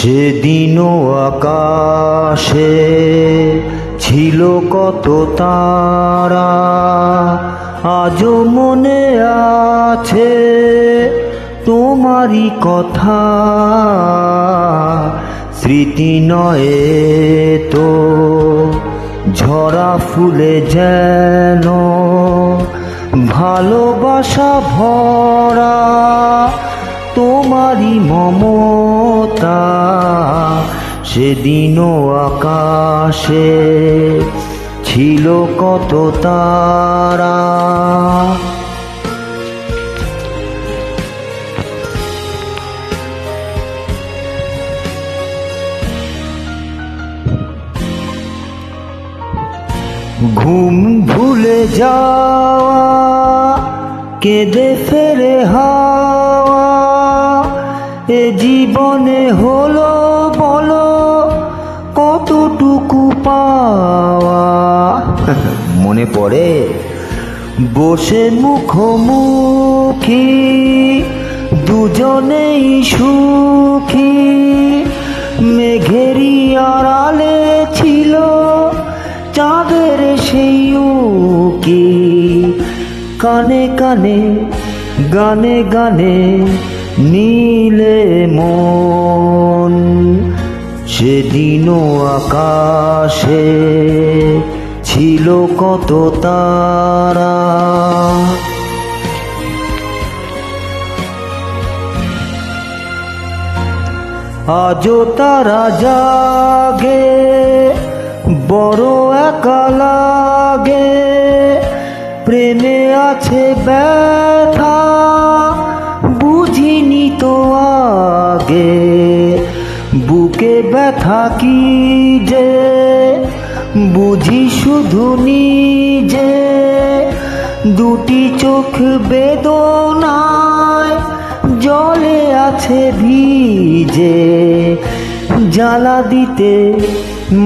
সেদিনও আকাশে ছিল কত তারা, আজও মনে আছে তোমারই কথা। স্মৃতি নয় তো ঝরা ফুলে যেন ভালোবাসা ভরা তোমারই মমতা। সেদিনও আকাশে ছিল কত তারা। ঘুম ভুলে যাওয়া, কেঁদে ফেরে হাওয়া, এ জীবনে হলো বলো কতটুকু পাওয়া। মনে পড়ে বসে মুখোমুখি দুজনেই সুখী, মেঘেরই আড়ালে ছিল চাঁদের সেই উকি। কানে কানে গানে গানে নীলে মন। সেদিনও আকাশে ছিল কত তারা। আজও তারা জাগে, বড় একা লাগে। প্রেমে আছে ব্যথা, বুঝিনি তো আগে। বুকে ব্যথা কি যে বুঝি শুধু নিজে। দুটি চোখ বেদনায় জলে আছে ভিজে। জ্বালা দিতে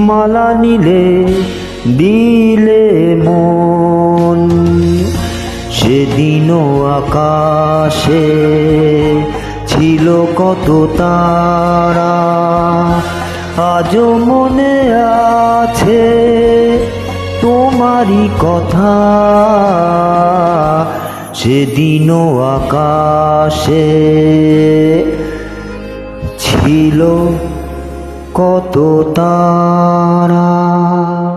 মালা নিলে দিলে মন। সেদিনও আকাশে ছিল কত তারা, আজও মনে আছে তোমারই কথা। সেদিনও আকাশে ছিল কত তারা।